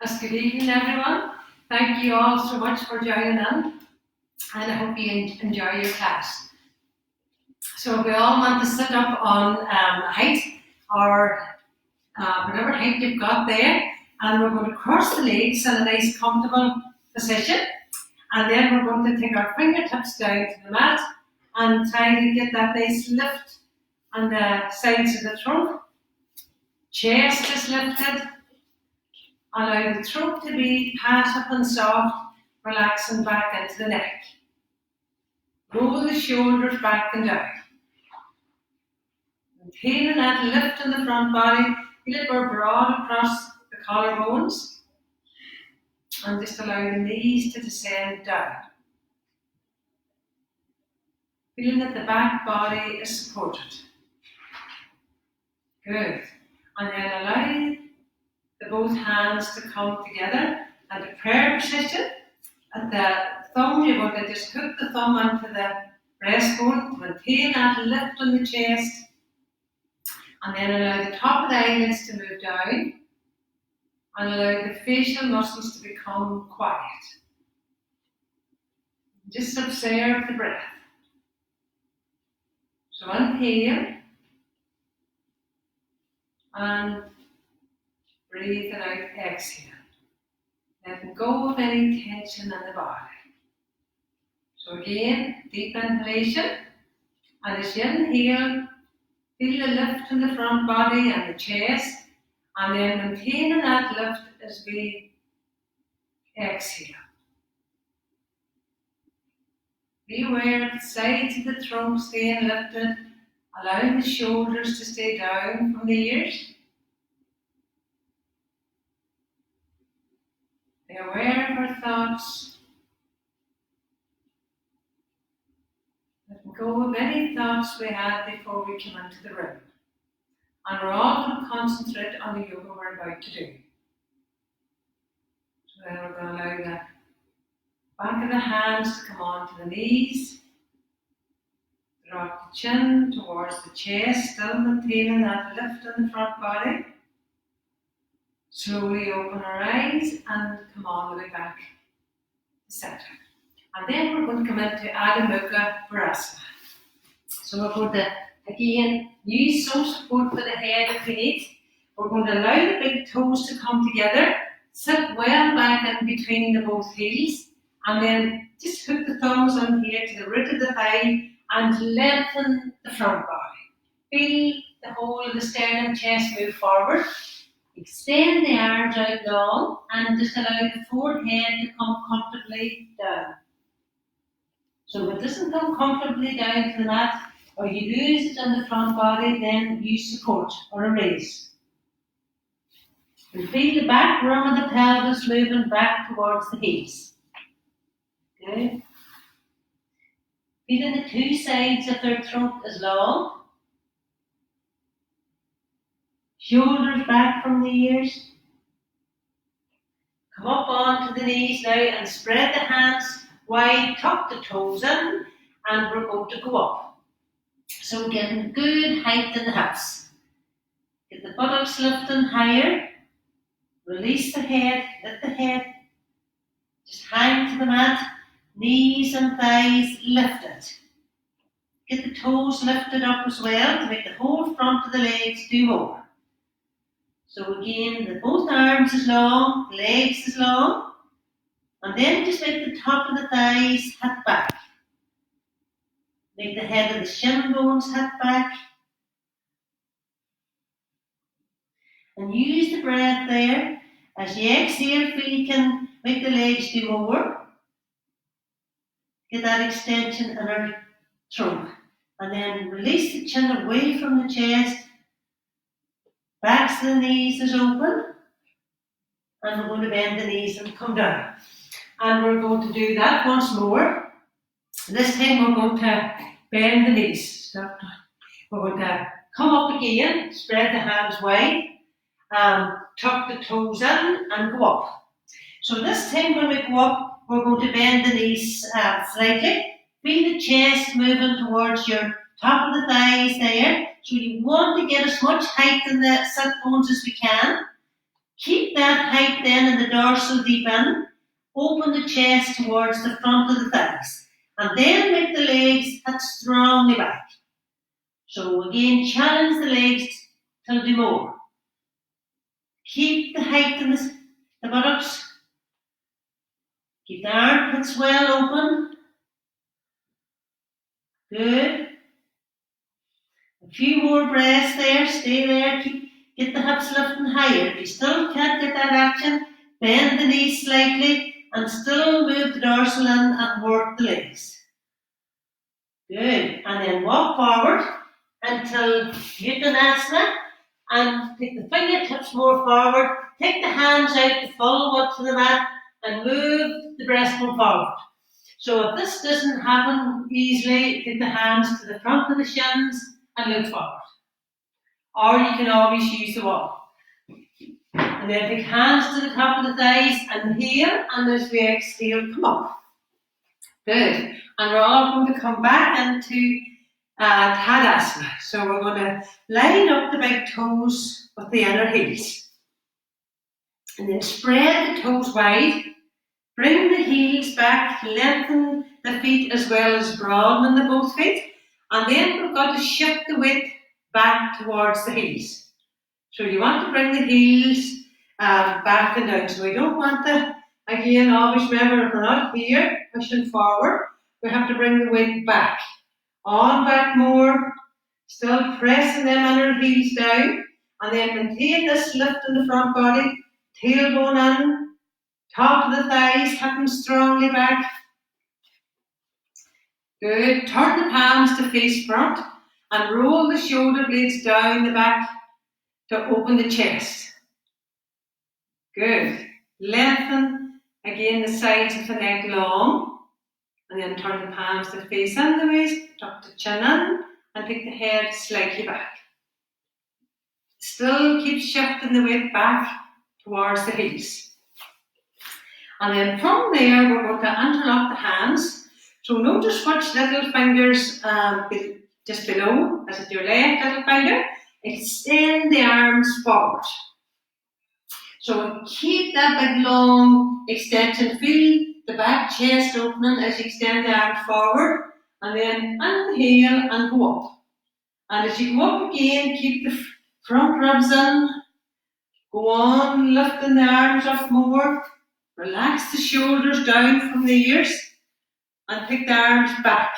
Yes, good evening, everyone. Thank you all so much for joining in, and I hope you enjoy your class. So we all want to sit up on a height or whatever height you've got there, and we're going to cross the legs in a nice comfortable position, and then we're going to take our fingertips down to the mat and try to get that nice lift on the sides of the throat. Chest is lifted. Allow the throat to be passive and soft, relaxing back into the neck. Roll the shoulders back and down. Maintaining that lift in the front body, feel it we're broad across the collarbones, and just allow the knees to descend down. Feeling that the back body is supported. Good. And then allow both hands to come together at a prayer position. At the thumb, you're going to just hook the thumb onto the breastbone to maintain that lift on the chest, and then allow the top of the eyelids to move down, and allow the facial muscles to become quiet. Just observe the breath. So inhale, and breathe it out, exhale. Letting go of any tension in the body. So again, deep inhalation. And as you inhale, feel the lift in the front body and the chest. And then maintaining that lift as we exhale. Be aware of the sides of the trunk staying lifted, allowing the shoulders to stay down from the ears. Be aware of our thoughts. Letting go of any thoughts we had before we came into the room. And we're all going to concentrate on the yoga we're about to do. So then we're going to allow the back of the hands to come onto the knees. Drop the chin towards the chest, still maintaining that lift in the front body. Slowly open our eyes and come all the way back to center. And then we're going to come into Adho Mukha Virasana. So we're going to, again, use some support for the head if we need. We're going to allow the big toes to come together, sit well back in between the both heels, and then just hook the thumbs on here to the root of the thigh and lengthen the front body. Feel the whole of the sternum chest move forward. Extend the arms out long and just allow the forehead to come comfortably down. So if it doesn't come comfortably down to the mat, or you lose it on the front body, then use support or a raise. And feel the back rim of the pelvis moving back towards the heels. Good. Feeling the two sides of their throat as long. Shoulders back from the ears. Come up onto the knees now and spread the hands wide, tuck the toes in, and we're going to go up. So we're getting good height in the hips. Get the buttocks lifting higher. Release the head, lift the head. Just hang to the mat, knees and thighs lifted. Get the toes lifted up as well to make the whole front of the legs do more. So again, both arms as long, legs as long, and then just make the top of the thighs hit back. Make the head of the shin bones hit back. And use the breath there. As you exhale, feel you can make the legs do more. Get that extension in our trunk. And then release the chin away from the chest. Backs of the knees is open, and we're going to bend the knees and come down. And we're going to do that once more. This time we're going to bend the knees. Stop. We're going to come up again, spread the hands wide, tuck the toes in and go up. So this time when we go up, we're going to bend the knees slightly. Feel the chest moving towards your top of the thighs there. So you want to get as much height in the sit bones as we can. Keep that height then in the dorsal deep in. Open the chest towards the front of the thighs. And then make the legs hit strongly back. So again, challenge the legs till do more. Keep the height in the buttocks. Keep the armpits well open. Good. A few more breaths there. Stay there. Get the hips lifting higher. If you still can't get that action, bend the knees slightly and still move the dorsal in and work the legs. Good. And then walk forward until Uttanasana and take the fingertips more forward. Take the hands out the full width of the mat and move the breastbone forward. So if this doesn't happen easily, take the hands to the front of the shins and look forward. Or you can always use the wall. And then take hands to the top of the thighs and inhale, and as we exhale, come up. Good. And we're all going to come back into Tadasana. So we're going to line up the big toes with the inner heels. And then spread the toes wide. Bring the heels back, lengthen the feet as well as broaden the both feet. And then we've got to shift the weight back towards the heels. So you want to bring the heels back and down. So we don't want to, again, always remember if we're not here, pushing forward, we have to bring the weight back. On back more, still pressing them inner heels down. And then maintain this lift in the front body, tailbone in. Top of the thighs, hitting strongly back. Good. Turn the palms to face front and roll the shoulder blades down the back to open the chest. Good. Lengthen again the sides of the neck long and then turn the palms to face in the waist, tuck the chin in and take the head slightly back. Still keep shifting the weight back towards the heels. And then from there, we're going to interlock the hands. So notice which little fingers just below, as if your left little finger, extend the arms forward. So keep that big long extension. Feel the back chest opening as you extend the arms forward. And then inhale and go up. And as you go up again, keep the front ribs in. Go on, lifting the arms up more. Relax the shoulders down from the ears and take the arms back.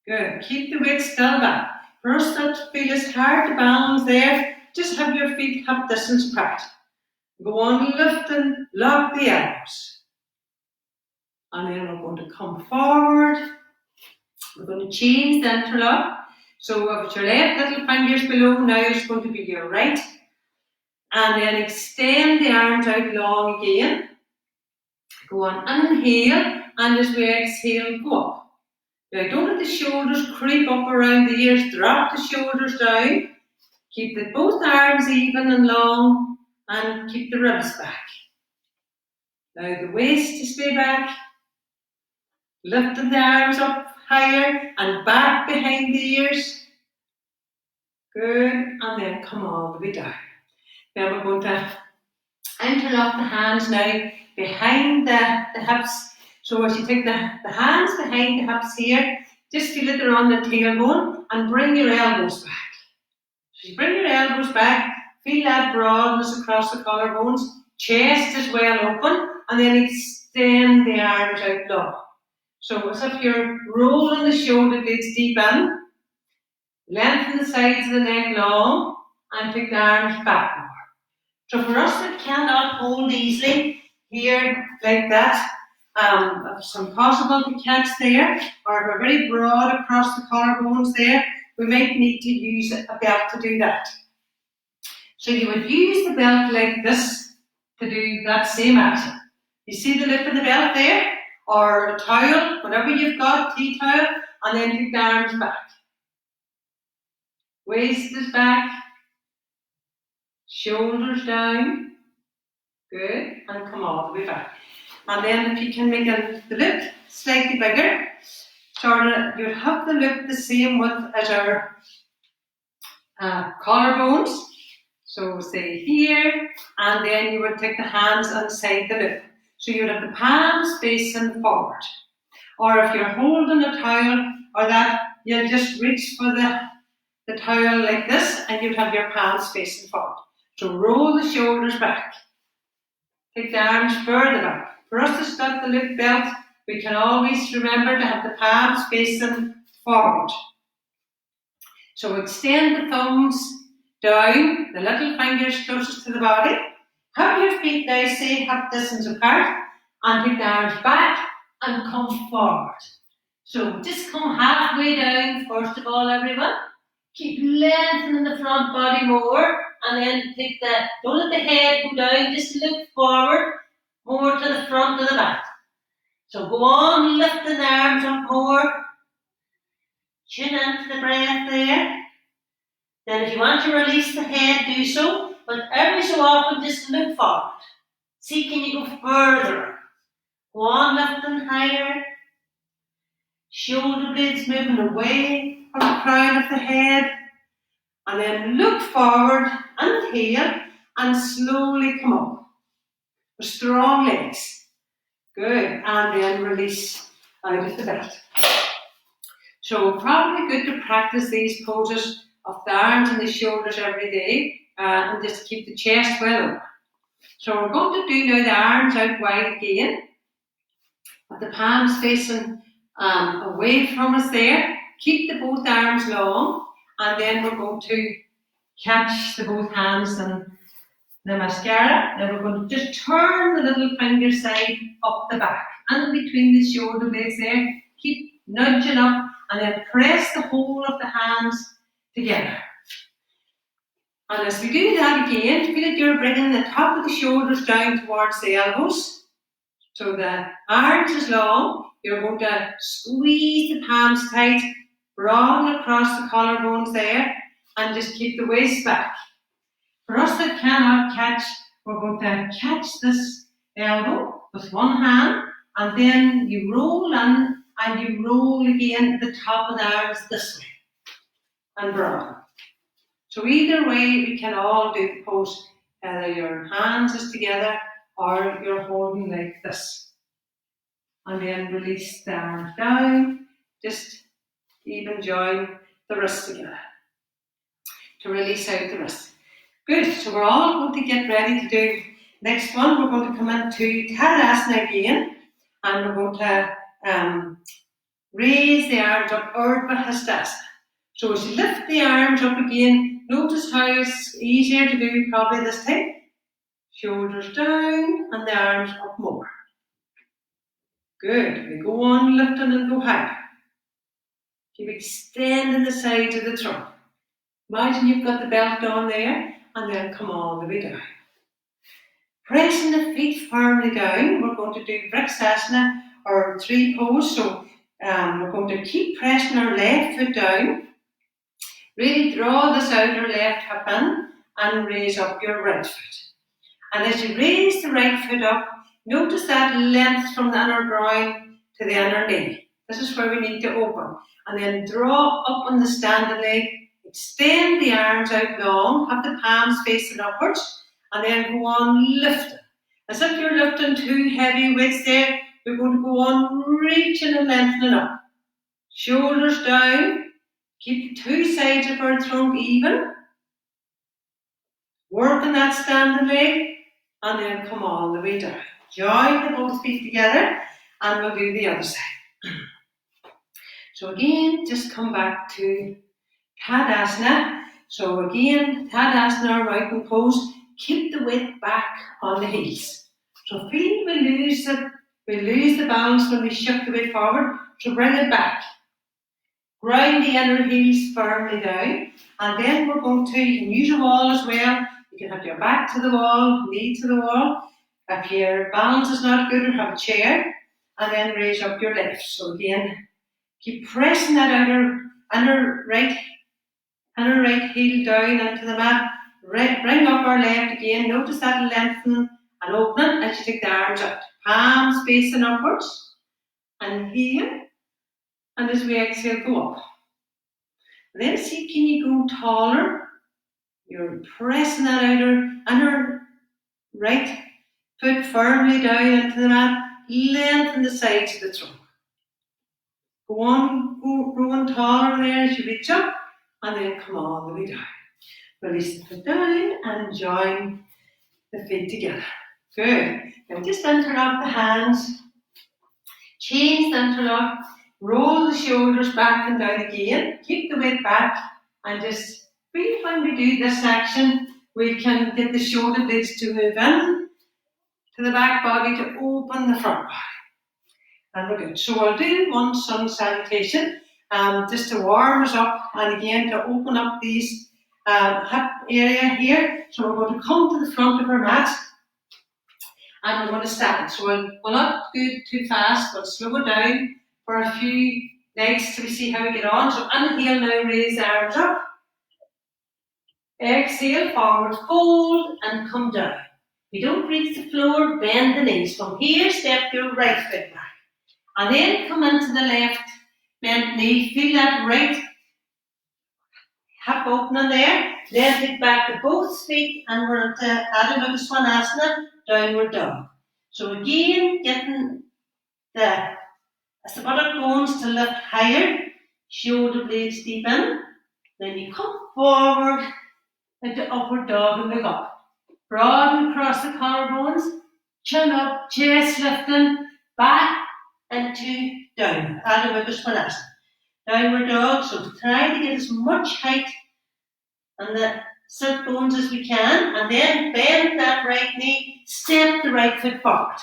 Good. Keep the weight still back. First, that feel it's hard to balance there. Just have your feet hip distance apart. Go on, lift and lock the elbows. And then we're going to come forward. We're going to change the interlock. So if it's your left little fingers below, now it's going to be your right. And then extend the arms out long again. Go on, inhale, and as we exhale, go up. Now don't let the shoulders creep up around the ears, drop the shoulders down. Keep both arms even and long, and keep the ribs back. Now the waist to stay back. Lifting the arms up higher and back behind the ears. Good, and then come all the way down. Then we're going to interlock the hands now behind the hips. So as you take the hands behind the hips here, just feel it they're on the tailbone and bring your elbows back. So you bring your elbows back, feel that broadness across the collarbones, chest is well open, and then extend the arms out long. So as if you're rolling the shoulder blades deep in, lengthen the sides of the neck long, and take the arms back more. So for us that cannot hold easily here like that, if it's impossible to catch there, or if we're very broad across the collarbones there, we might need to use a belt to do that. So you would use the belt like this to do that same action. You see the lip of the belt there? Or a towel, whatever you've got, tea towel, and then take the arms back. Waist is back. Shoulders down. Good. And come all the way back. And then if you can make the loop slightly bigger, you'd have the loop the same width as our collarbones. So say here, and then you would take the hands inside the loop. So you would have the palms facing forward. Or if you're holding a towel or that, you'll just reach for the towel like this and you'd have your palms facing forward. So roll the shoulders back. Take the arms further back. For us to start the loop belt, we can always remember to have the palms facing forward. So extend the thumbs down, the little fingers closest to the body. Have your feet now, say, hip distance apart, and take the arms back and come forward. So just come halfway down, first of all, everyone. Keep lengthening the front body more, and then don't let the head go down, just look forward, more to the front of the back. So go on, lifting the arms up more. Tune into the breath there. Then if you want to release the head, do so, but every so often just look forward. See, can you go further? Go on, lifting higher. Shoulder blades moving away from the crown of the head. And then look forward and heel and slowly come up. With strong legs. Good. And then release out of the belt. So probably good to practice these poses of the arms and the shoulders every day and just keep the chest well open. So we're going to do now the arms out wide again. With the palms facing away from us there. Keep the both arms long, and then we're going to catch the both hands and the mascara. Then we're going to just turn the little finger side up the back and between the shoulder blades there. Keep nudging up and then press the whole of the hands together. And as we do that again, feel that you're bringing the top of the shoulders down towards the elbows. So the arms is long. You're going to squeeze the palms tight, broaden across the collarbones there, and just keep the waist back. For us that cannot catch, we're going to catch this elbow with one hand, and then you roll in, and you roll again the top of the arms this way, and broaden. So either way, we can all do the pose, either your hands is together, or you're holding like this. And then release the arms down, just even join the wrists together to release out the wrists. Good, so we're all going to get ready to do next one. We're going to come into Tadasana again, and we're going to raise the arms up, Urdhva Hastasana. So as you lift the arms up again, notice how it's easier to do probably this time. Shoulders down and the arms up more. Good. We go on lifting and go higher. Keep extending the sides of the trunk. Imagine you've got the belt on there and then come all the way down. Pressing the feet firmly down, we're going to do Vrksasana or tree pose. So we're going to keep pressing our left foot down. Really draw this outer left hip in and raise up your right foot. And as you raise the right foot up, notice that length from the inner groin to the inner knee. This is where we need to open. And then draw up on the standing leg, extend the arms out long, have the palms facing upwards, and then go on lifting. As if you're lifting two heavy weights there, we're going to go on reaching and lengthening up. Shoulders down, keep the two sides of our trunk even. Work on that standing leg, and then come all the way down. Join the both feet together, and we'll do the other side. So again, just come back to Tadasana. So again, Tadasana or mountain pose. Keep the weight back on the heels. So feel we lose the balance when we shift the weight forward. So bring it back. Ground the inner heels firmly down, and then we're going to, you can use a wall as well. You can have your back to the wall, knee to the wall. If your balance is not good, or have a chair, and then raise up your left. So again, keep pressing that inner right heel down into the mat. Bring up our left again. Notice that lengthen and open as you take the arms out. Palms facing upwards, and heel. And as we exhale, go up. And then see, can you go taller? You're pressing that inner right foot firmly down into the mat, lengthen the sides of the trunk. Go on, growing taller there as you reach up, and then come all the way down. Release the foot down and join the feet together. Good. Now just interlock the hands, change the interlock, roll the shoulders back and down again, keep the weight back, and just feel when we do this action, we can get the shoulder blades to move in to the back body to open the front body. And we're good. So I'll do one sun salutation just to warm us up and again to open up these hip area here. So we're going to come to the front of our mat and we're going to stand. So we'll not go too fast, we'll slow it down for a few legs till we see how we get on. So inhale now, raise the arms up. Exhale, forward fold and come down. If you don't reach the floor, bend the knees. From here, step your right foot back. And then come into the left bent knee. Feel that right hip opening there. Then take back to both feet and we're into Adho Mukha Svanasana, downward dog. So again, getting the buttock bones to lift higher, shoulder blades deep in. Then you come forward into upward dog and look up. Broaden across the collarbones, chin up, chest lifting, back into down. Adho Mukha Svanasana. Downward dog, so try to get as much height on the sit bones as we can, and then bend that right knee, step the right foot forward.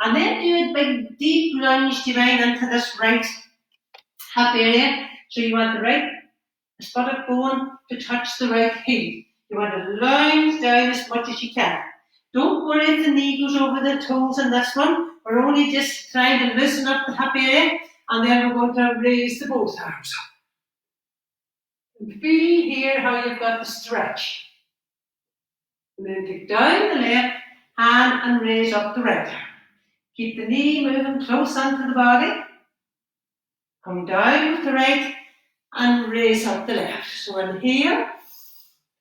And then do a big deep lunge down into this right hip area. So you want the right buttock bone to touch the right heel. You want to lunge down as much as you can. Don't worry if the knee goes over the toes in this one. We're only just trying to loosen up the hip area, and then we're going to raise the both arms up. And feel here how you've got the stretch. And then take down the left hand and raise up the right arm. Keep the knee moving close onto the body. Come down with the right and raise up the left. So inhale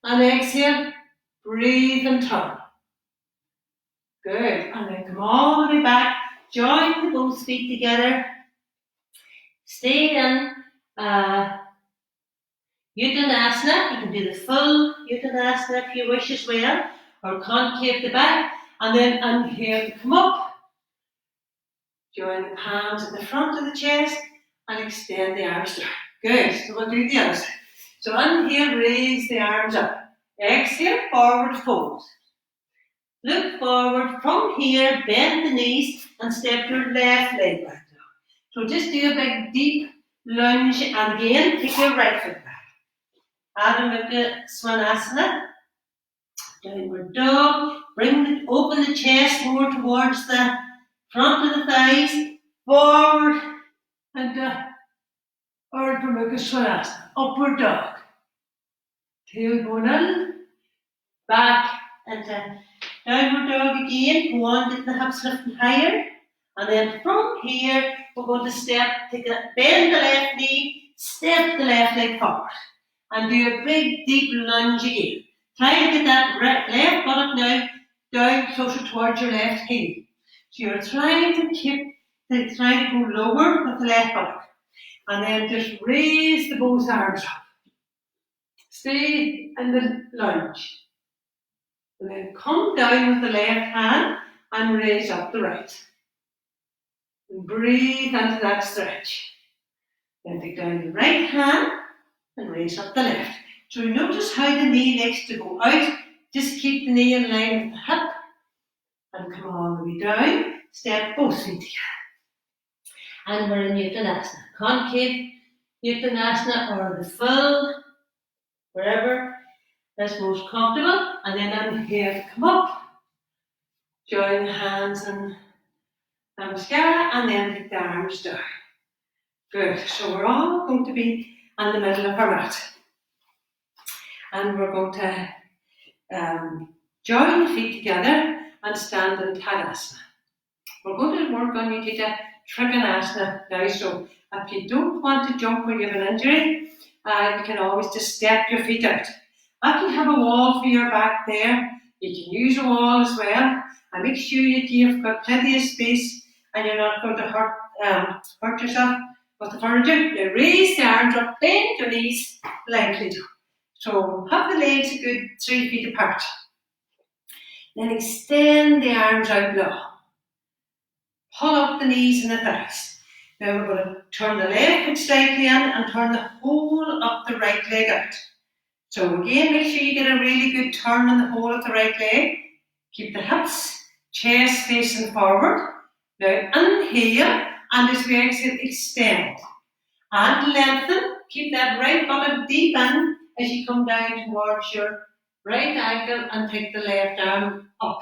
and exhale, breathe and turn. Good. And then come all the way back. Join the both feet together. Stay in Uttanasana. You can do the full Uttanasana if you wish as well, or concave the back. And then inhale to come up. Join the palms at the front of the chest and extend the arms down. Good. So we'll do the other side. So inhale, raise the arms up. Exhale, forward fold. Look forward. From here, bend the knees and step your left leg back down. So just do a big deep lunge and again take your right foot back. Adho Mukha Svanasana. Downward dog. Open the chest more towards the front of the thighs. Forward and Adho Mukha Svanasana. Upward dog. Tailbone in. Back into downward dog again. Go on, get the hips lifting higher. And then from here, we're going to bend the left knee, step the left leg forward. And do a big deep lunge again. Try to get that left buttock now down closer towards your left heel. So you're trying to go lower with the left buttock. And then just raise the both arms up. Stay in the lunge. And then come down with the left hand and raise up the right. And breathe into that stretch. Then take down the right hand and raise up the left. So notice how the knee likes to go out. Just keep the knee in line with the hip. And come all the way down. Step both feet together. And we're in Uttanasana. Concave Uttanasana or the full, wherever is most comfortable. And then inhale to come up. Join the hands in Namaskara and then take the arms down. Good. So we're all going to be in the middle of our mat. And we're going to join the feet together and stand in Tadasana. We're going to work on Utthita Trikonasana now. So if you don't want to jump or you have an injury, you can always just step your feet out. If you have a wall for your back there, You can use a wall as well, and make sure that you've got plenty of space and you're not going to hurt yourself with the furniture. Now raise the arms up, bend your knees lightly down. So have the legs a good 3 feet apart. Then extend the arms out long. Pull up the knees and the thighs. Now we're going to turn the left foot slightly in and turn the whole of the right leg out. So again, make sure you get a really good turn on the whole of the right leg. Keep the hips, chest facing forward. Now inhale, and as we exhale, extend. And lengthen. Keep that right bottom deep in as you come down towards your right ankle and take the left arm up.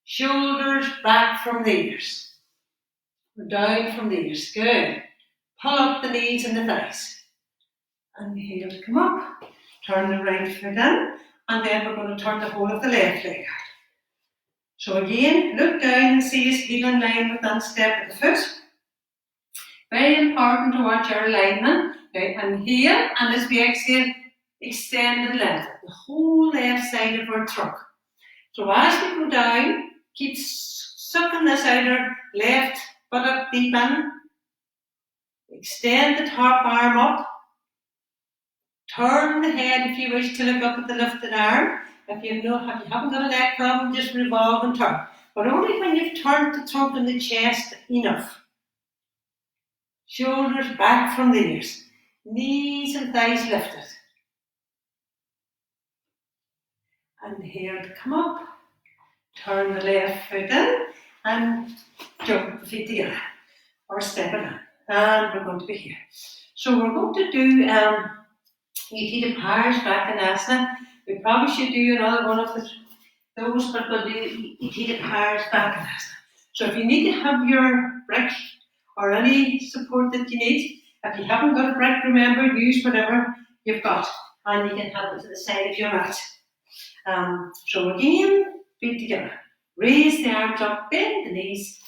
Shoulders back from the ears. Down from the ears. Good. Pull up the knees and the thighs. Inhale to come up. Turn the right foot in. And then we're going to turn the whole of the left leg out. So again, look down and see his heel in line with that step of the foot. Very important to watch your alignment. Now inhale, and as we exhale, extend and lengthen the whole left side of our trunk. So as we go down, keep sucking this outer left buttock deep in. Extend the top arm up. Turn the head if you wish to look up at the lifted arm. If you haven't got a neck problem, just revolve and turn. But only when you've turned the trunk and the chest enough. Shoulders back from the ears. Knees and thighs lifted. Inhale to come up. Turn the left foot in and jump the feet together. Or step it in. And we're going to be here. So we're going to do Utthita Parasvakonasana. We probably should do another one of those, but we'll do Utthita Parasvakonasana. So if you need to have your brick or any support that you need, if you haven't got a brick, remember, use whatever you've got, and you can have it to the side of your mat. So again, feet together. Raise the arms up, bend the knees,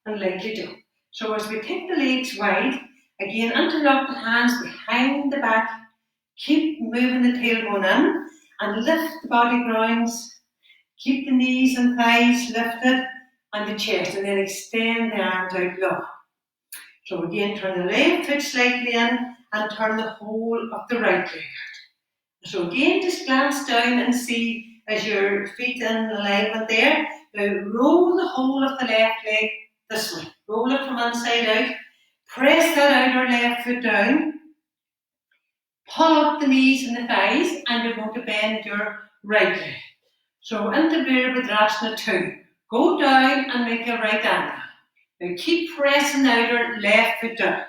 and lightly down. So as we take the legs wide, again, interlock the hands behind the back. Keep moving the tailbone in and lift the body grounds. Keep the knees and thighs lifted and the chest, and then extend the arms out long. So again, turn the left foot slightly in and turn the whole of the right leg out. So again, just glance down and see as your feet in alignment there. Now roll the whole of the left leg this way. Roll it from inside out. Press that outer left foot down. Pull up the knees and the thighs, and you're going to bend your right leg. So into Virabhadrasana 2. Go down and make a right angle. Now keep pressing the outer left foot down.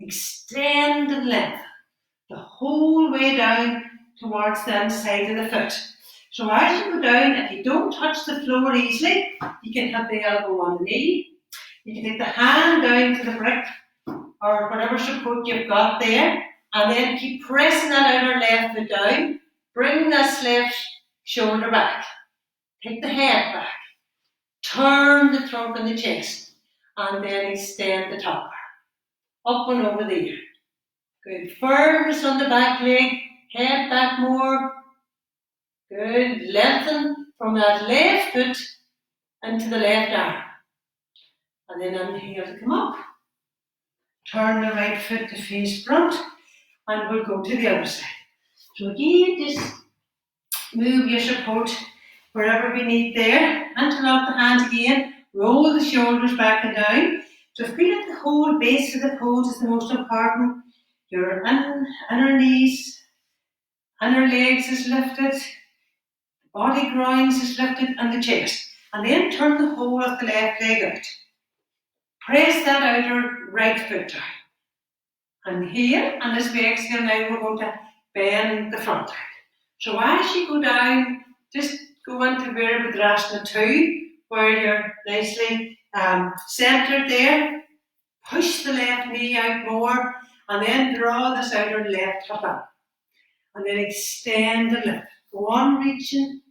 Extend and lengthen the whole way down towards the inside of the foot. So as you go down, if you don't touch the floor easily, you can have the elbow on the knee. You can take the hand down to the brick or whatever support you've got there, and then keep pressing that outer left foot down. Bring this left shoulder back. Take the head back. Turn the trunk and the chest, and then extend the top arm. Up and over the ear. Good. Firmness on the back leg. Head back more. Good. Lengthen from that left foot into the left arm. And then inhale to come up. Turn the right foot to face front. And we'll go to the other side. So again, just move your support wherever we need there. Interlock the hands again. Roll the shoulders back and down. So feel that the whole base of the pose is the most important. Your inner knees, inner legs is lifted. Body grounds is lifted, and the chest. And then turn the whole of the left leg out. Press that outer right foot down. And here, and as we exhale now, we're going to bend the front out. So as you go down, just go into Virabhadrasana 2, where you're nicely centered there. Push the left knee out more, and then draw this outer left hip up. And then extend and lift. Go on reaching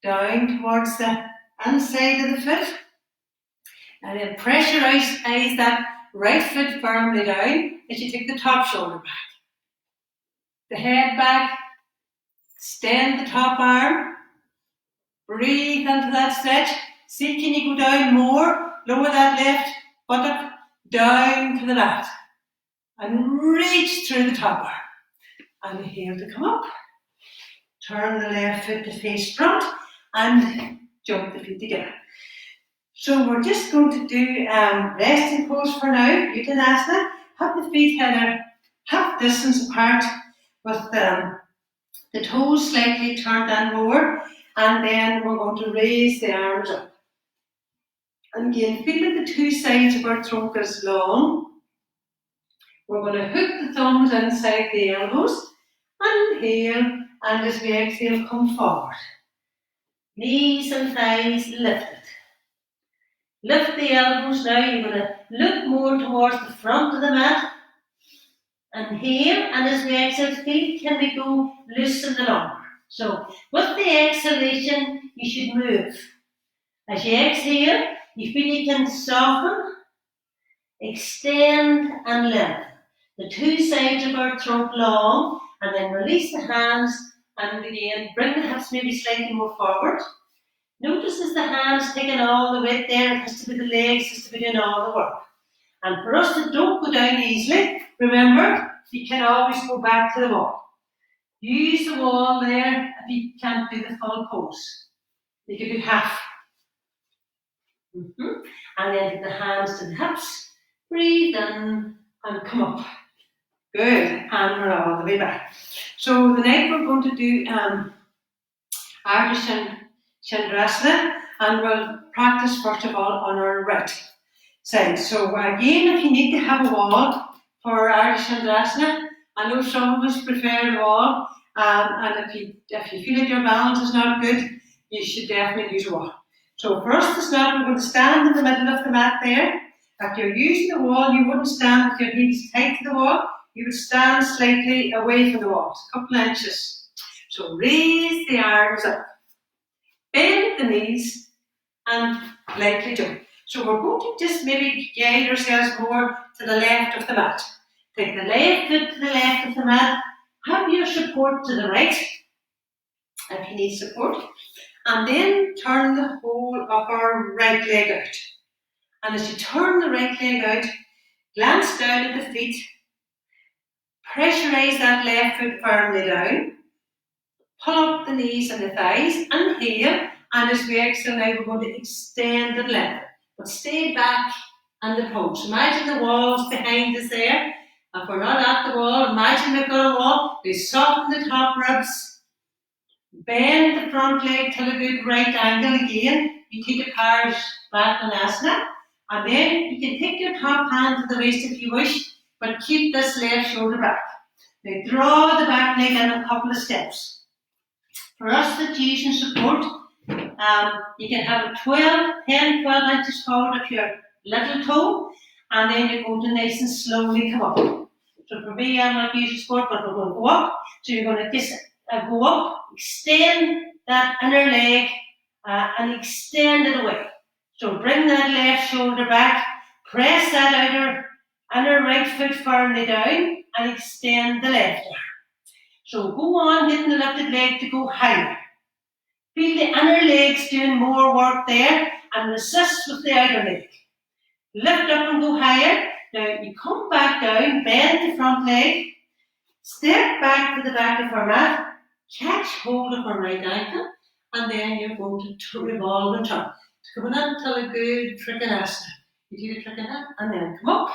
down towards the inside of the foot. And then pressurize that right foot firmly down as you take the top shoulder back. The head back. Extend the top arm. Breathe into that stretch. See, can you go down more? Lower that left buttock down to the mat. And reach through the top bar. And inhale to come up. Turn the left foot to face front and jump the feet together. So we're just going to do resting pose for now, Uttanasana. Have the feet either half distance apart with the toes slightly turned inward, and then we're going to raise the arms up. And again, feel that the two sides of our throat is long. We're going to hook the thumbs inside the elbows. Inhale, and as we exhale, come forward. Knees and thighs lifted. Lift the elbows now. You're going to look more towards the front of the mat. Inhale, and as we exhale, feet can we go loose and longer. So with the exhalation, you should move. As you exhale, you feel you can soften, extend and lengthen. The two sides of our throat long, and then release the hands, and again, bring the hips maybe slightly more forward. Notice as the hands taking all the weight there, it has to be the legs, has to be doing all the work. And for us that don't go down easily, remember, you can always go back to the wall. Use the wall there if you can't do the full pose. You can do half. And then take the hands to the hips, breathe in and come up. Good, and we're all the way back. So the next we're going to do Ardha Chandrasana, and we'll practice first of all on our right side. So again, if you need to have a wall for Ardha Chandrasana, I know some of us prefer a wall, and if you feel like your balance is not good, you should definitely use a wall. So for us to start, we're going to stand in the middle of the mat there. If you're using the wall, you wouldn't stand with your heels tight to the wall. You would stand slightly away from the wall, a couple of inches. So raise the arms up, bend the knees, and lightly jump. So we're going to just maybe guide ourselves more to the left of the mat. Take the left foot to the left of the mat. Have your support to the right, if you need support. And then turn the whole of our right leg out. And as you turn the right leg out, glance down at the feet. Pressurise that left foot firmly down. Pull up the knees and the thighs. Inhale. And as we exhale now, we're going to extend and lengthen. But stay back in the pose. Imagine the walls behind us there. If we're not at the wall, imagine we've got a wall. We soften the top ribs. Bend the front leg till a good right angle again. You take a Parsvanasana. And then you can take your top hand to the waist if you wish, but keep this left shoulder back. Now draw the back leg in a couple of steps. For us that's using support, you can have a 10, 12 inches forward of your little toe, and then you're going to nice and slowly come up. So for me, I'm not using support, but we're going to go up. So you're going to just go up, extend that inner leg, and extend it away. So bring that left shoulder back, press that inner right foot firmly down, and extend the left arm. So go on, getting the lifted leg to go higher. Feel the inner legs doing more work there, and resist with the outer leg. Lift up and go higher. Now you come back down, bend the front leg, step back to the back of our mat, catch hold of our right ankle, and then you're going to revolve and turn. Coming until a good Trikonasana. You do the Trikonasana and then come up.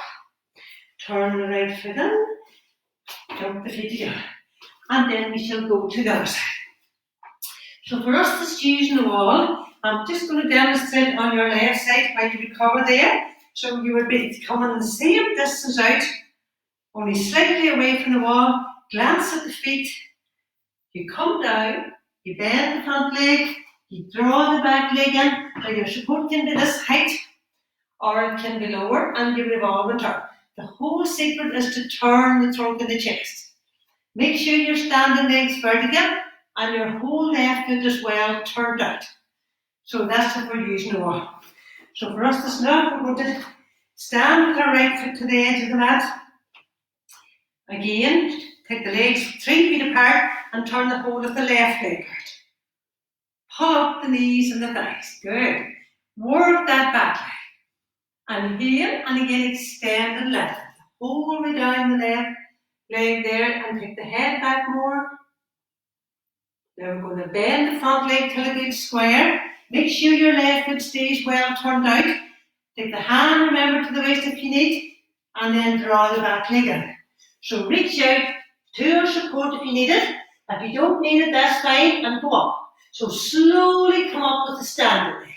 Turn the right foot in. Jump the feet together. And then we shall go to the other side. So for us that's using the wall, I'm just going to demonstrate on your left side how you recover there. So you would be coming the same distance out, only slightly away from the wall. Glance at the feet. You come down. You bend the front leg. You draw the back leg in, so your support can be this height, or it can be lower, and you revolve and turn. The whole secret is to turn the throat and the chest. Make sure your standing legs vertical, and your whole left foot as well turned out. So that's what we're using the wall. So for us to start, we're going to stand with our right foot to the edge of the mat. Again, take the legs 3 feet apart, and turn the whole of the left leg out. pull up the knees and the thighs. Good. Work that back leg. And heel, and again extend and lengthen. The whole way down the left leg there, and take the head back more. Now we're going to bend the front leg till a good square. Make sure your left foot stays well turned out. Take the hand, remember, to the waist if you need, and then draw the back leg in. So reach out to your support if you need it. If you don't need it, that's fine, and go up. So slowly come up with the standing leg.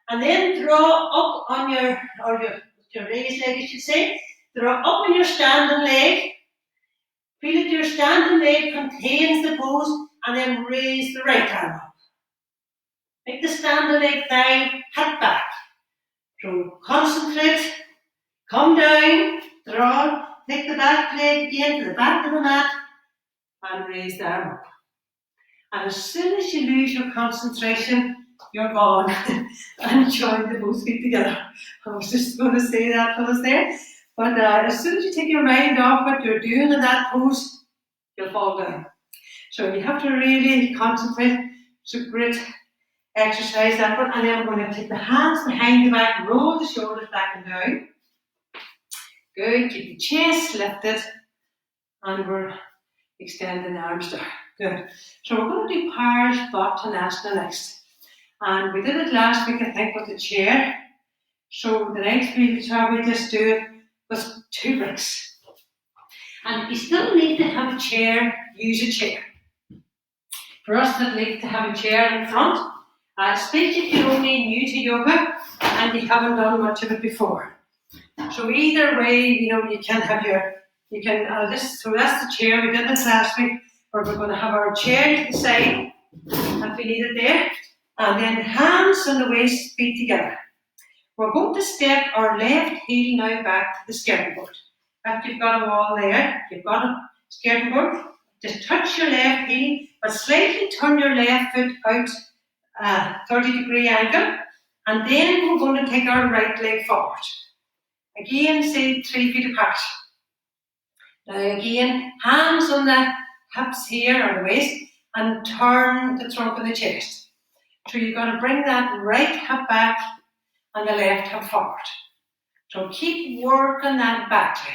And then draw up on your raised leg, I should say. Draw up on your standing leg. Feel that your standing leg contains the pose, and then raise the right arm up. Make the standing leg thigh hit back. So concentrate, come down, draw, take the back leg again to the back of the mat, and raise the arm up. And as soon as you lose your concentration, you're gone and join the both feet together. I was just going to say that, fellas, there. But as soon as you take your mind off what you're doing in that pose, you'll fall down. So you have to really concentrate. It's a great exercise, that one. And then we're going to take the hands behind the back, roll the shoulders back and down. Good. Keep the chest lifted. And we're extending the arms down. Good. So we're going to do Parsvatanasana next. And we did it last week, I think, with the chair. So the next week, we just do it with 2 bricks. And you still need to have a chair, use a chair. For us that like to have a chair in front, especially if you're only new to yoga and you haven't done much of it before. So either way, you can have so that's the chair. We did this last week, where we're going to have our chair to the side, if we need it there. And then hands on the waist, feet together. We're going to step our left heel now back to the skirting board. After you've got a wall there, you've got a skirting board, just touch your left heel, but slightly turn your left foot out 30-degree angle, and then we're going to take our right leg forward. Again, say 3 feet apart. Now again, hands on the hips here on the waist, and turn the trunk of the chest. So you've got to bring that right hip back and the left hip forward. So keep working that back leg.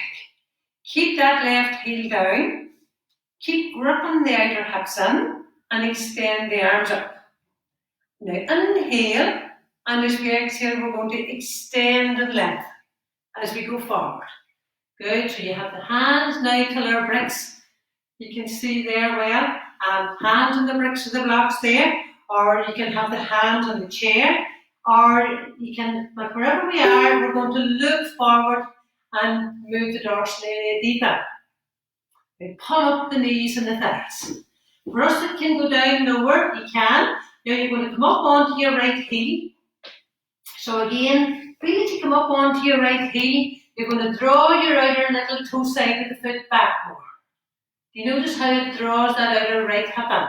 Keep that left heel down. Keep gripping the outer hips in and extend the arms up. Now inhale, and as we exhale, we're going to extend and lengthen as we go forward. Good. So you have the hands now till our bricks. You can see there well. Hands on the bricks of the blocks there. Or you can have the hand on the chair, or you can, like wherever we are, we're going to look forward and move the dorsal area deeper. We pull up the knees and the thighs. For us that can go down lower, you can. Now you're going to come up onto your right heel. So again, feel as you come up onto your right heel, you're going to draw your outer little toe side of the foot back more. Do you notice how it draws that outer right hip in?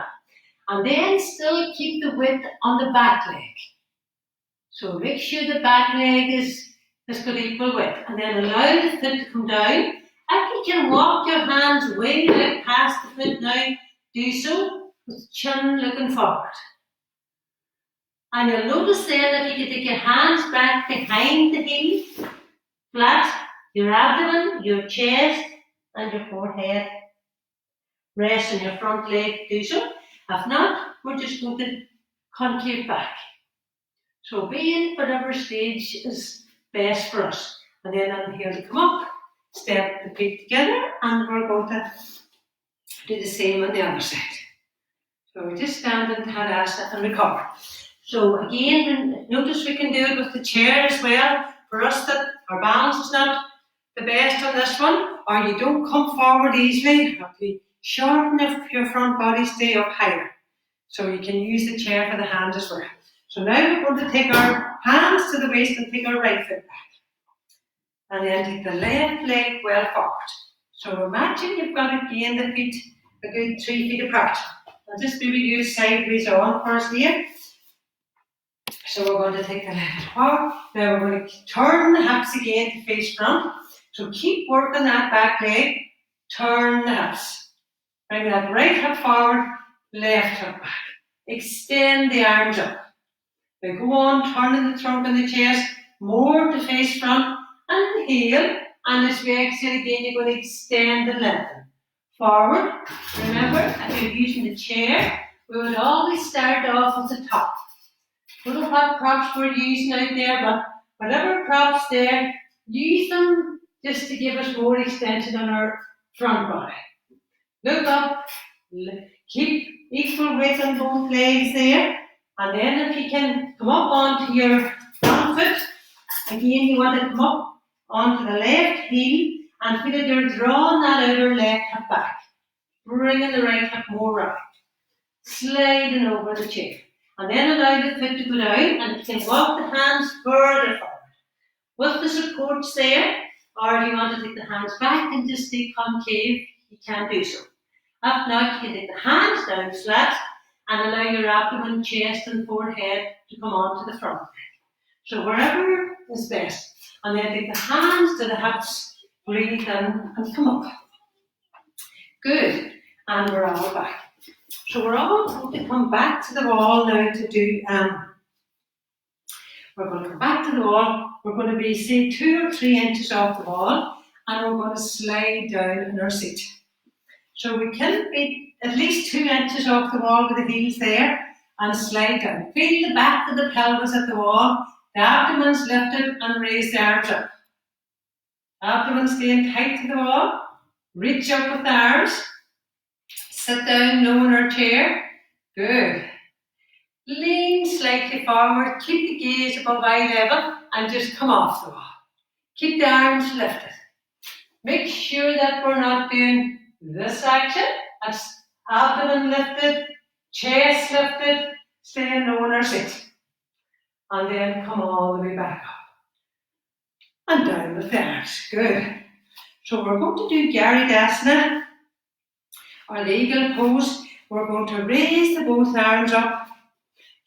And then still keep the width on the back leg. So make sure the back leg has got equal width. And then allow the foot to come down. If you can walk your hands way out past the foot now, do so with the chin looking forward. And you'll notice then that you can take your hands back behind the heel, flat, your abdomen, your chest, and your forehead. Rest on your front leg, do so. If not, we're just going to concave back. So be in whatever stage is best for us. And then inhale to come up, step the feet together, and we're going to do the same on the other side. So we just stand in Tadasana and recover. So again, notice we can do it with the chair as well. For us that our balance is not the best on this one, or you don't come forward easily, you have to shorten your front body, stay up higher. So you can use the chair for the hands as well. So now we're going to take our hands to the waist and take our right foot back. And then take the left leg well forward. So imagine you've got again the feet a good 3 feet apart. I'll just maybe do sideways on first here. So we're going to take the left forward. Now we're going to turn the hips again to face front. So keep working that back leg. Turn the hips. Bring that right hip forward, left hip back. extend the arms up. Now go on, turning the trunk and the chest more to face front. Inhale, and as we exhale again, you're going to extend and lengthen. Forward. Remember, if you're using the chair, we would always start off at the top. Don't know what props we're using out there, but whatever props there, use them just to give us more extension on our front body. Look up, keep equal weight on both legs there, and then if you can come up onto your front foot, again you want to come up onto the left heel and feel that you're drawing that outer leg hip back, bringing the right hip more right, sliding over the chair, and then allow the foot to go down, and you can walk the hands further forward with the supports there, or if you want to take the hands back and just stay concave, you can do so. Up now, you can take the hands down flat and allow your abdomen, chest and forehead to come onto the front. So wherever is best. And then take the hands to the hips, breathe in and come up. Good. And we're all back. So we're all going to come back to the wall now to do, we're going to come back to the wall. We're going to be, say, 2 or 3 inches off the wall, and we're going to slide down in our seat. So we can be at least 2 inches off the wall with the heels there and slide down. Feel the back of the pelvis at the wall. The abdomen's lifted and raise the arms up. Abdomen staying tight to the wall. Reach up with the arms. Sit down low in our chair. Good. Lean slightly forward. Keep the gaze above eye level and just come off the wall. Keep the arms lifted. Make sure that we're not doing this action. That's abdomen lifted, chest lifted, staying low in our seat. And then come all the way back up. And down with the arms. Good. So we're going to do Garudasana, or the eagle pose. We're going to raise the both arms up.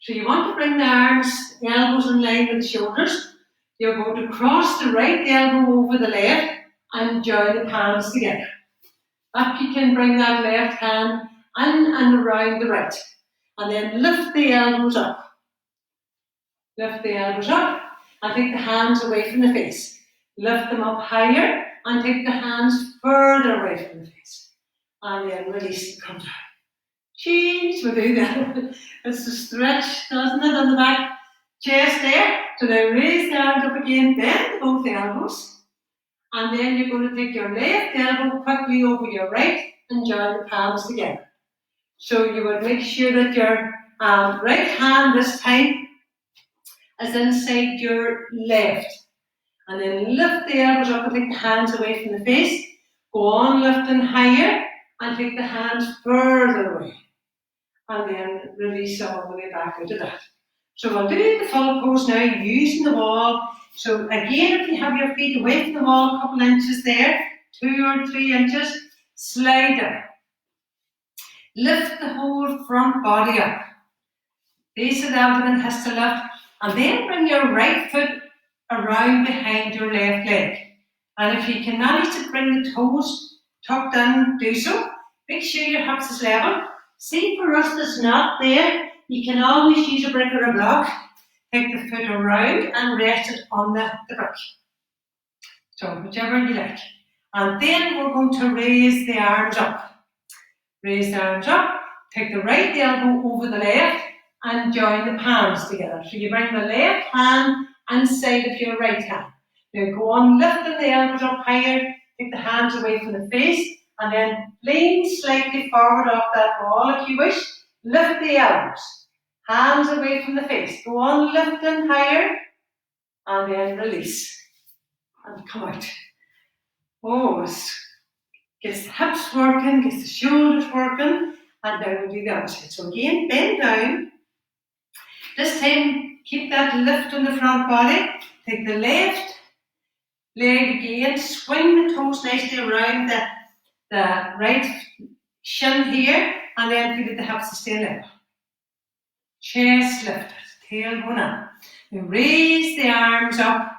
So you want to bring the arms, the elbows in line with the shoulders. You're going to cross the right elbow over the left and join the palms together. Up you can bring that left hand in and around the right. And then lift the elbows up. Lift the elbows up and take the hands away from the face. Lift them up higher and take the hands further away from the face. And then release and come down. Jeez, we do that. It's a stretch, doesn't it, on the back chest there. So now raise the arms up again, bend both elbows. And then you're going to take your left elbow quickly over your right and join the palms together. So you would make sure that your right hand this time is inside your left. And then lift the elbows up and take the hands away from the face. Go on lifting higher and take the hands further away. And then release all the way back into that. So we'll do the full pose now using the wall. So again, if you have your feet away from the wall, a couple inches there, 2 or 3 inches, slide down. Lift the whole front body up. Base of the abdomen has to lift. And then bring your right foot around behind your left leg. And if you can manage to bring the toes tucked in, do so. Make sure your hips is level. See, for us that's not there, you can always use a brick or a block. Take the foot around and rest it on the brick. So whichever you like. And then we're going to raise the arms up. Raise the arms up. Take the right elbow over the left and join the palms together. So you bring the left hand inside of your right hand. Now go on lifting the elbows up higher. Take the hands away from the face. And then lean slightly forward off that wall if you wish. Lift the elbows. Hands away from the face. Go on lifting higher. And then release. And come out. Oh, gets the hips working, gets the shoulders working. And now we'll do the other side. So again, bend down. This time, keep that lift on the front body. Take the left leg again. Swing the toes nicely around the right shin here, and then feel that the hips stay level. Chest lifted, tailbone up. Then raise the arms up,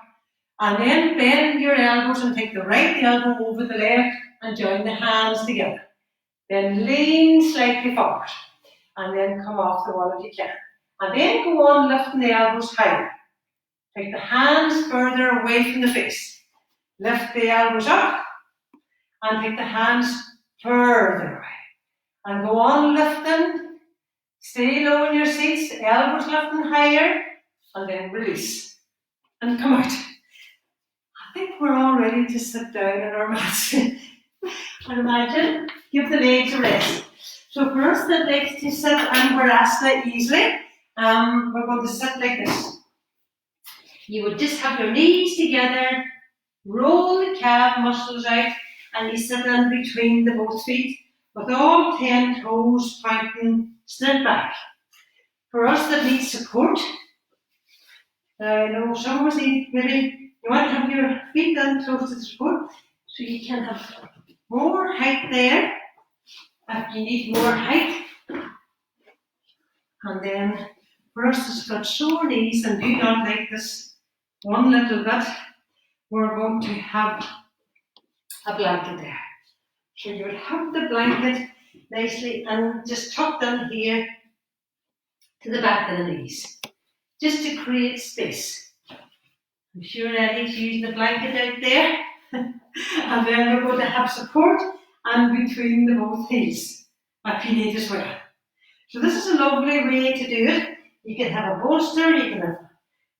and then bend your elbows and take the right elbow over the left and join the hands together. Then lean slightly forward. and then come off the wall if you can. And then go on lifting the elbows higher. Take the hands further away from the face. Lift the elbows up and take the hands further away. And go on lifting. Stay low in your seats, elbows lifting higher, and then release. And come out. I think we're all ready to sit down on our mats. And imagine, give the legs a rest. So for us that likes to sit Anvarasana easily, we're going to sit like this. You would just have your knees together, roll the calf muscles out, and you sit in between the both feet with all 10 toes pointing straight back. For us that need support, I know some of us need, maybe you want to have your feet in close to the support so you can have more height there if you need more height. And then for us that's got sore knees and do not like this one little bit, we're going to have a blanket there. So you would have the blanket nicely and just tucked in here to the back of the knees, just to create space. I'm sure Eddie's using the blanket out there. And then we're going to have support and between the both knees, if you need as well. So this is a lovely way to do it. You can have a bolster, you can have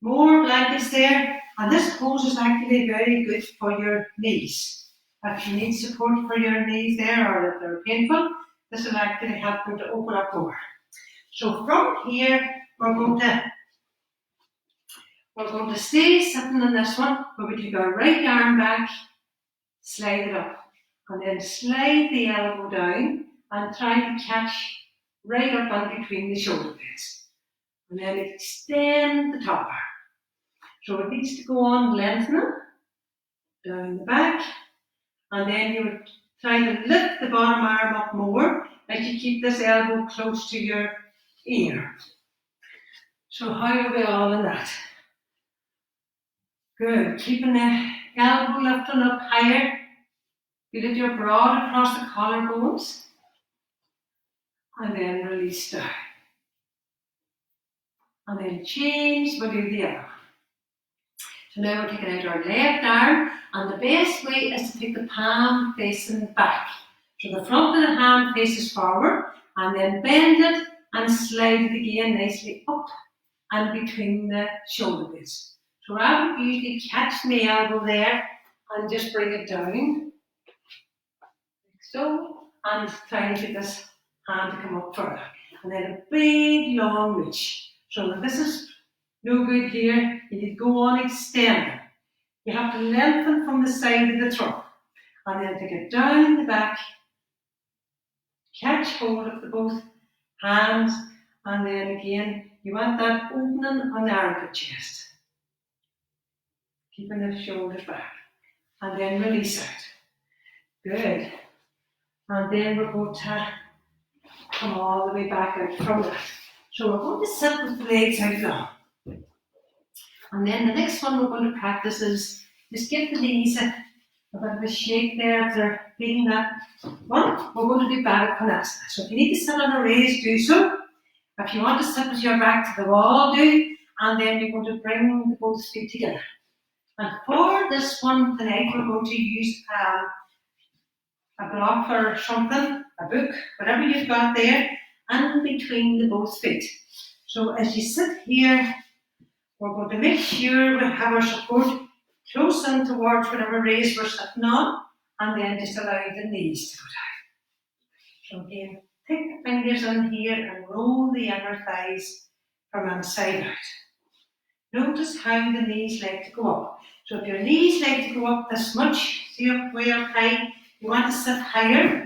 more blankets there, and this pose is actually very good for your knees. If you need support for your knees there or if they're painful, this will actually help them to open up more. So from here, we're going to stay sitting in this one, where we take our right arm back, slide it up, and then slide the elbow down and try to catch right up in between the shoulder blades. And then extend the top arm. So it needs to go on lengthening down the back, and then you would try to lift the bottom arm up more as you keep this elbow close to your ear. So how are we all in that? Good. Keeping the elbow lifting up higher. Feel that you're broad across the collarbones. And then release down. And then change, we'll do the other. So now we're taking out our left arm, and the best way is to take the palm facing back. So the front of the hand faces forward, and then bend it and slide it again nicely up and between the shoulder blades. So I would usually catch my elbow there and just bring it down, like so, and try to get this hand to come up further. And then a big long reach. So if this is no good here, you need to go on extending. You have to lengthen from the side of the trunk. And then take it down in the back, catch hold of the both hands, and then again, you want that opening on the armpit chest. Keeping the shoulders back. And then release out. Good. And then we're going to come all the way back out from that. So we're going to sit with the legs out long. And then the next one we're going to practice is just give the knees a bit of a shake there if they're feeling that one. We're going to do Baddha Konasana. So if you need to sit on a raise, do so. If you want to sit with your back to the wall, do. And then you're going to bring the both feet together. And for this one tonight, we're going to use a block or something, a book, whatever you've got there, and between the both feet. So as you sit here, we're going to make sure we have our support close in towards whatever raise we're sitting on, and then just allow the knees to go down. So again, take the fingers in here and roll the inner thighs from inside out. Notice how the knees like to go up. So if your knees like to go up this much, see up way up high, you want to sit higher.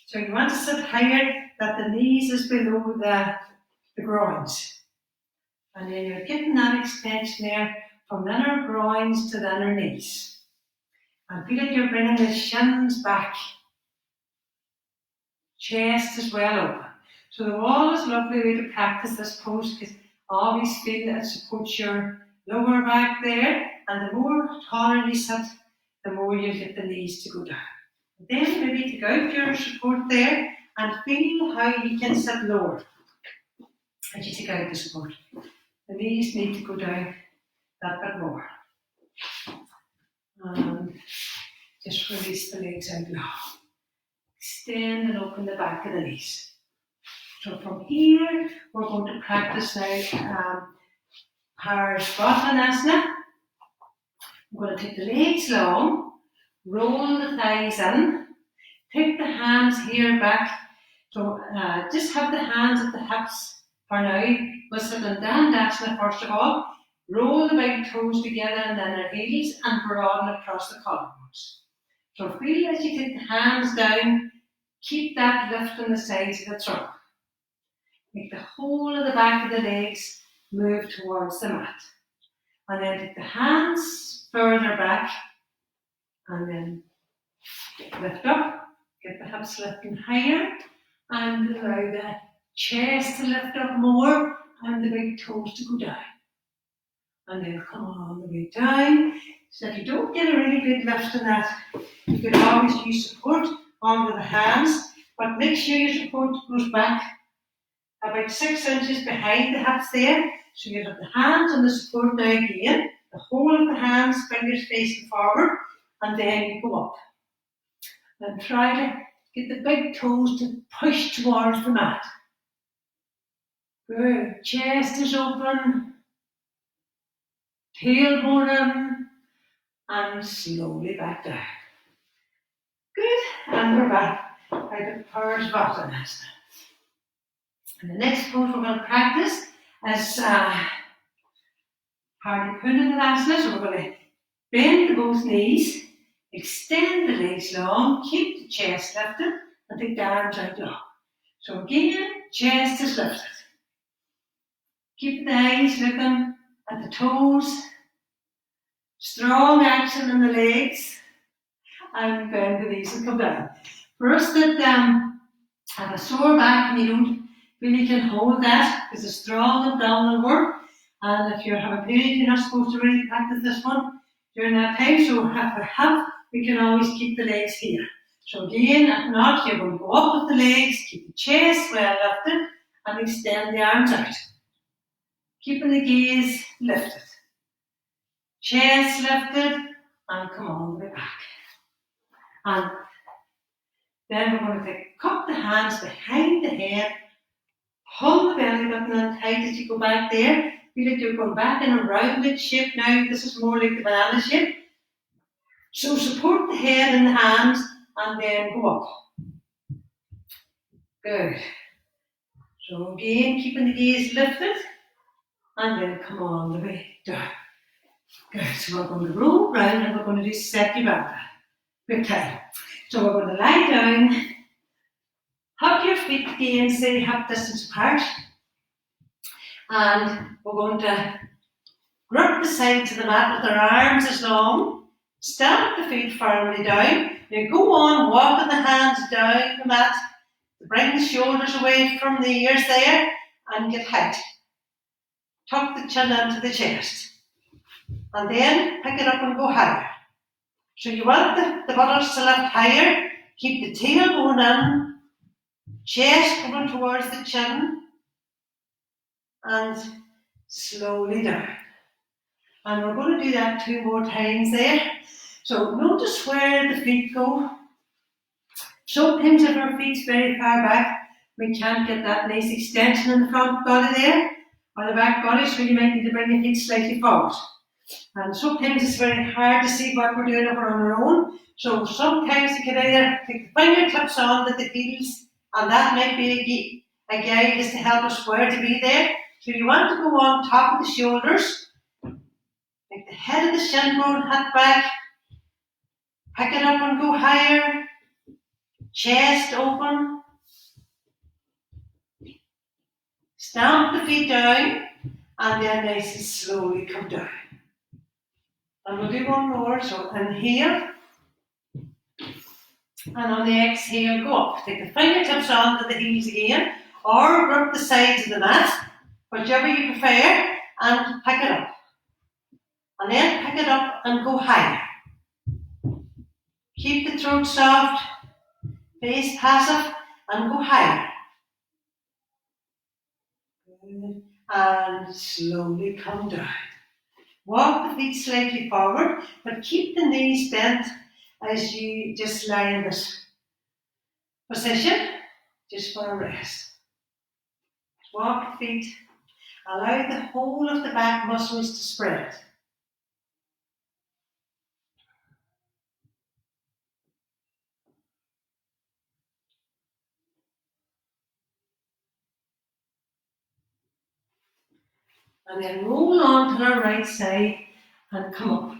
So you want to sit higher, that the knees is below the groins. And then you're getting that extension there from the inner groins to the inner knees. And feel like you're bringing the shins back. Chest is well open. So the wall is a lovely way to practice this pose because always feel that it supports your lower back there, and the more taller you sit, the more you get the knees to go down. Then maybe take out your support there and feel how you can sit lower as you take out the support. The knees need to go down that bit more. And just release the legs out low. Extend and open the back of the knees. So from here, we're going to practice now Parsvattanasana. I'm going to take the legs long, roll the thighs in, take the hands here back. So just have the hands at the hips for now. We'll sit in Dandasana first of all. Roll the big toes together and then our heels and broaden across the collarbones. So feel as you take the hands down, keep that lift on the sides of the trunk. Make the whole of the back of the legs move towards the mat. And then take the hands further back and then lift up, get the hips lifting higher and allow the chest to lift up more and the big toes to go down. And then come all the way down. So if you don't get a really good lift in that, you can always use support onto the hands, but make sure your support goes back about 6 inches behind the hips there. So you have the hands on the support now again, the whole of the hands, fingers facing forward, and then you go up. And try to get the big toes to push towards the mat. Good. Chest is open. Tailbone in. And slowly back down. Good. And we're back out of Parsvattanasana. And the next pose we're going to practice is Ardha Punarasana. So we're going to bend both knees, extend the legs long, keep the chest lifted, and take the arms out long. So again, chest is lifted. Keep the eyes looking at the toes, strong action in the legs, and bend the knees and come down. For us that have a sore back and you don't really can hold that, it's a strong abdominal work, and if you have a period, you're not supposed to really practice this one during that time, so we can always keep the legs here. So again, if not, you're going to go up with the legs, keep the chest well lifted, and extend the arms out. Keeping the gaze lifted. Chest lifted, and come all the way back. And then we're going to cup the hands behind the head, hold the belly button in tight as you go back there. Feel like you're going back in a rounded shape now. This is more like the banana shape. So support the head in the hands and then go up. Good. So again, keeping the gaze lifted and then come all the way down. Good. So we're going to roll round and we're going to do Setyabandha. Good time. So we're going to lie down. Hug your feet again, say hip distance apart. And we're going to grip the sides of the mat with our arms as long. Stamp the feet firmly down. Now go on walking the hands down the mat. Bring the shoulders away from the ears there and get height. Tuck the chin into the chest. And then pick it up and go higher. So you want the buttocks to lift higher. Keep the tailbone in. Chest coming towards the chin. And slowly down. And we're going to do that 2 more times there. So notice where the feet go. Sometimes if our feet's very far back, we can't get that nice extension in the front body there, or the back body, so you might need to bring your feet slightly forward. And sometimes it's very hard to see what we're doing if we're on our own. So sometimes you can either take the fingertips on to the heels, and that might be a guide just to help us where to be there. So you want to go on top of the shoulders, make the head of the shin bone hit back, pick it up and go higher, chest open, stamp the feet down, and then nice and slowly come down. And we'll do one more, so inhale, and on the exhale go up. Take the fingertips onto the heels again, or grip the sides of the mat, whichever you prefer, and pick it up. And then pick it up and go higher. Keep the throat soft, face passive, and go higher. Good. And slowly come down. Walk the feet slightly forward, but keep the knees bent as you just lie in this position, just for a rest. Walk the feet, allow the whole of the back muscles to spread. And then roll on to the right side and come up.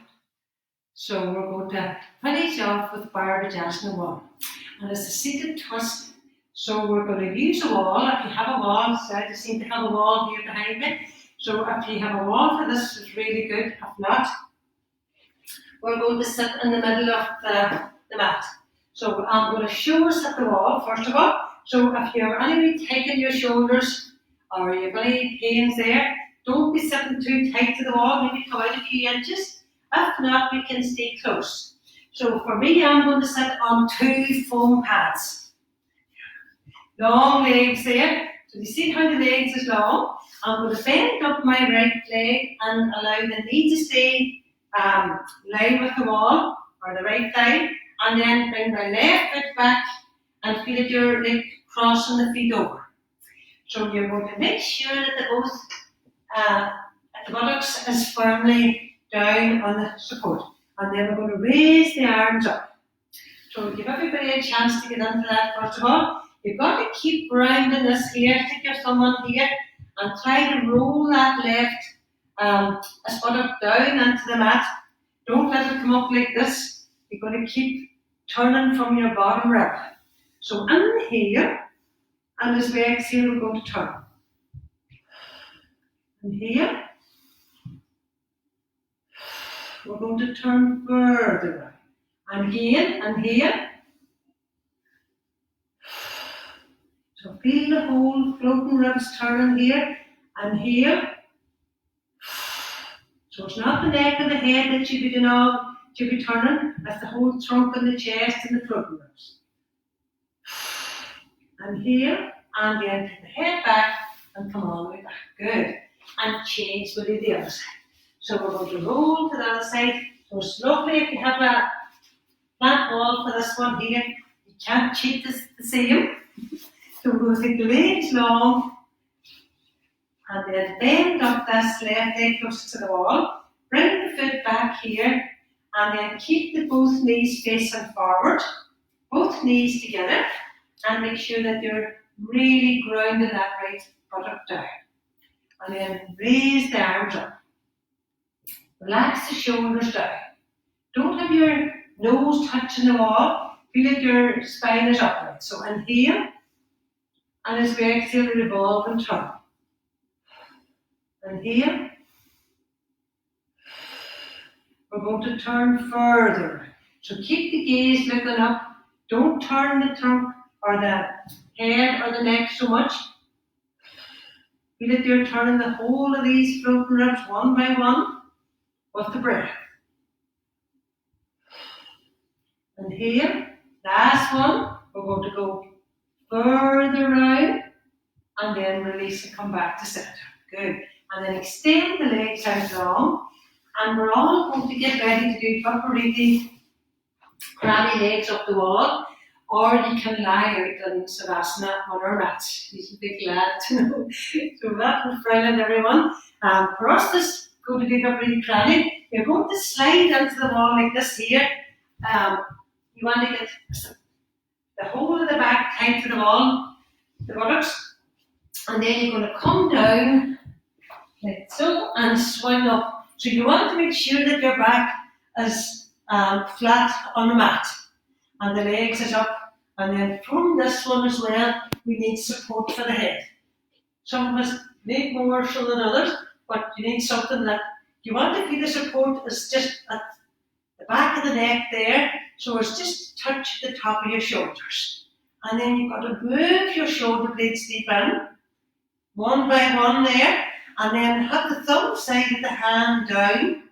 So we're going to finish off with Barbajasana 1. And it's a seated twist. So we're going to use a wall. If you have a wall, so I just seem to have a wall here behind me. So if you have a wall for this, it's really good. If not, we're going to sit in the middle of the mat. So I'm going to show us at the wall, first of all. So if you're anyway taking your shoulders or you have any pains there, don't be sitting too tight to the wall, maybe come out a few inches. If not, we can stay close. So for me, I'm going to sit on 2 foam pads. Long legs there. So you see how the legs is long? I'm going to bend up my right leg and allow the knee to stay line with the wall, or the right thigh, and then bring my left foot back and feel that you're like crossing the feet over. So you're going to make sure that the buttocks is firmly down on the support, and then we're going to raise the arms up. So give everybody a chance to get into that. First of all, you've got to keep grounding this here. Stick your thumb on here and try to roll that left buttock down into the mat. Don't let it come up like this. You're going to keep turning from your bottom rib. So inhale, and as we exhale, we're going to turn. Inhale. We're going to turn further. And again, inhale. So feel the whole floating ribs turning here. Inhale. So it's not the neck and the head that you be doing all, you be turning. That's the whole trunk and the chest and the floating ribs. Inhale, and then take the head back and come all the way back. Good. And change, we'll do the other side. So we're going to roll to the other side. So it's lovely if you have a flat wall for this one here. You can't cheat this the same. So we're going to take the legs long and then bend up this left leg close to the wall. Bring the foot back here and then keep the both knees facing forward. Both knees together, and make sure that you're really grounding that right buttock down. And then raise the arms up. Relax the shoulders down. Don't have your nose touching the wall. Feel like your spine is upright. So inhale, and as we exhale, revolve and turn. Inhale. We're going to turn further. So keep the gaze looking up. Don't turn the trunk or the head or the neck so much. Feel that you're turning the whole of these floating ribs one by one with the breath. Inhale. Last one. We're going to go further round and then release and come back to center. Good. And then extend the legs out long. And we're all going to get ready to do Papariti karate legs up the wall. Or you can lie out in Savasana on our mats. He's a big lad, you know. So that was brilliant, everyone. For us, this go to do Papariti karate. You're going to slide into the wall like this here. You want to get the whole of the back tight to the wall, the buttocks, and then you're going to come down like so and swing up. So you want to make sure that your back is flat on the mat and the legs is up, and then from this one as well we need support for the head. Some of us need more so than others, but you need something that you want to feel the support is just at the back of the neck there, so it's just touch the top of your shoulders. And then you've got to move your shoulder blades deep in, one by one there, and then have the thumb side of the hand down,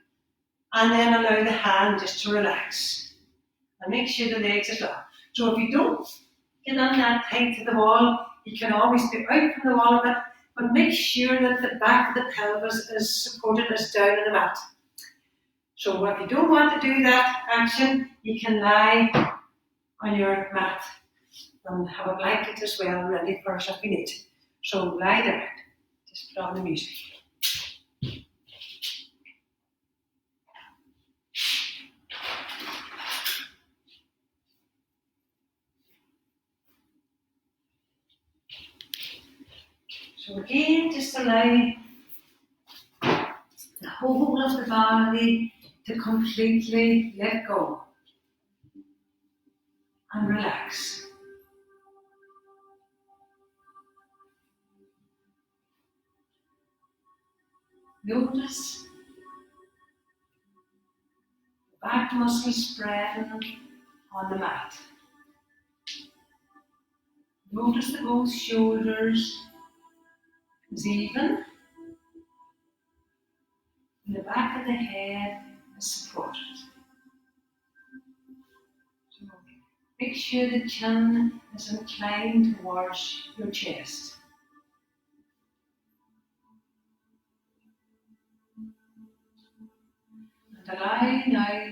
and then allow the hand just to relax. And make sure the legs are up. So if you don't get on that tight to the wall. You can always be out from the wall a bit, but make sure that the back of the pelvis is supported as down on the mat. So if you don't want to do that action, you can lie on your mat and have a blanket as well ready for us if we need. So lie down. Just put on the music. So again, just allow the whole of the body to completely let go and relax. Notice the back muscles spreading on the mat. Notice that both shoulders is even and the back of the head is supported. So make sure the chin is inclined towards your chest. And allow now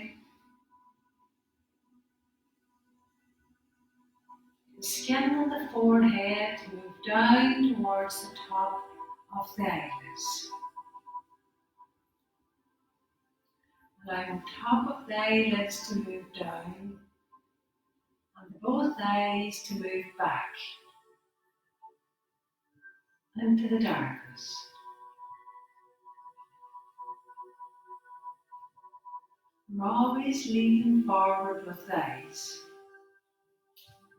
the skin on the forehead to move down towards the top of the eyelids. Allow the top of the eyelids to move down and both eyes to move back into the darkness. We're always leaning forward with the eyes.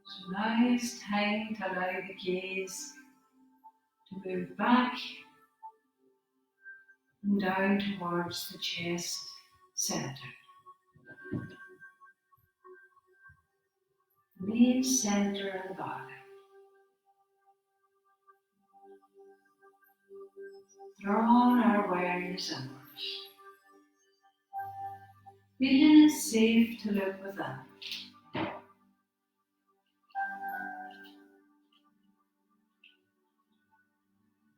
So now it's time to allow the gaze to move back and down towards the chest center. The main center of the body. Draw our awareness inwards. Feeling it safe to look within.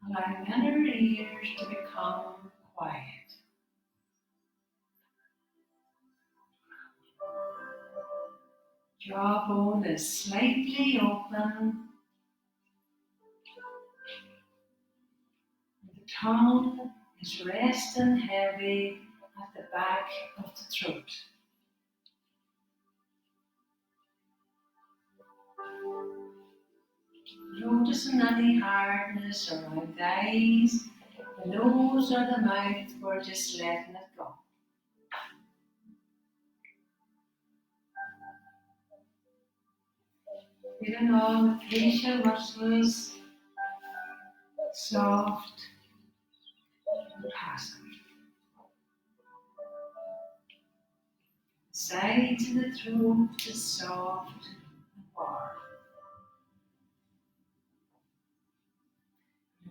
Allowing inner ears to become quiet. Jawbone is slightly open. The tongue is resting heavy at the back of the throat. Noticing any hardness around the eyes, the nose or the mouth, or just letting it go. Feeling all the facial muscles soft and passive. The sides of the throat is soft and warm.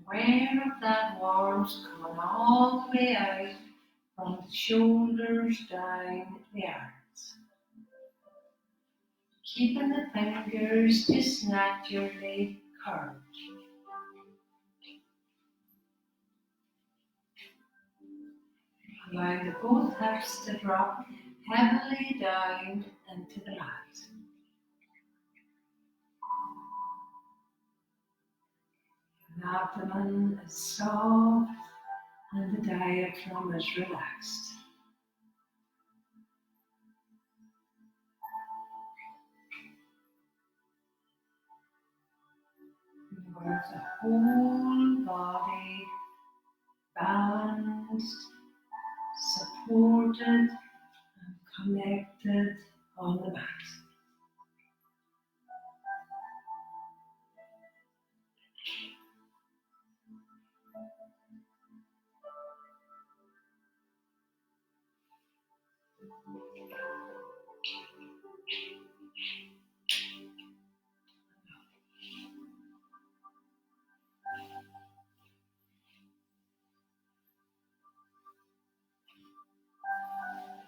Aware of that warmth coming all the way out from the shoulders down the arms. Keeping the fingers just naturally curved. Allowing the both hips to drop heavily down into the mat. The abdomen is soft and the diaphragm is relaxed. With the whole body balanced, supported and connected on the mat.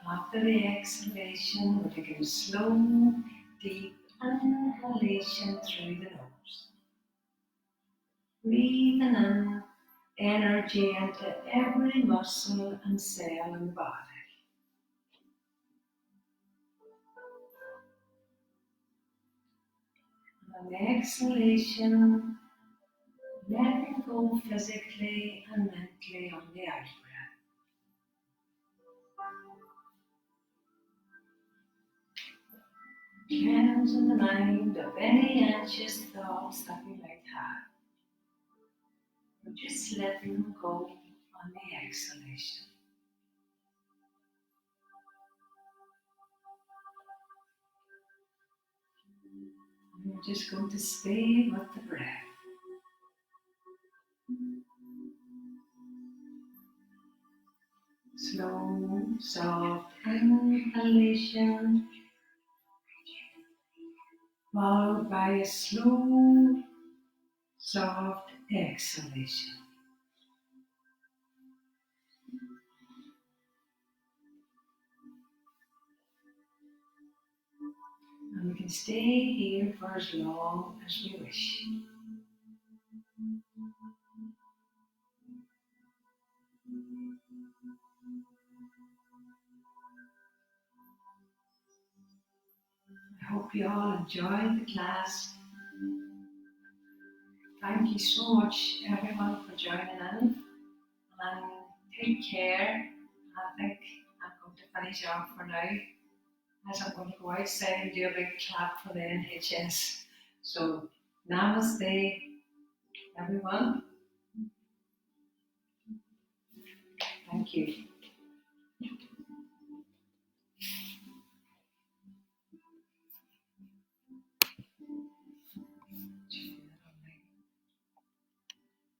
After the exhalation, we're taking a slow, deep inhalation through the nose. Breathing in energy into every muscle and cell in the body. And on the exhalation, letting go physically and mentally on the out breath. Cleansing the mind of any anxious thoughts that we might have. We're just letting them go on the exhalation. And we're just going to stay with the breath. Slow, soft inhalation, followed by a slow, soft exhalation. And we can stay here for as long as we wish. I hope you all enjoyed the class. Thank you so much, everyone, for joining in. And take care. I think I'm going to finish off for now, as I'm going to go outside and do a big clap for the NHS. So, namaste, everyone. Thank you.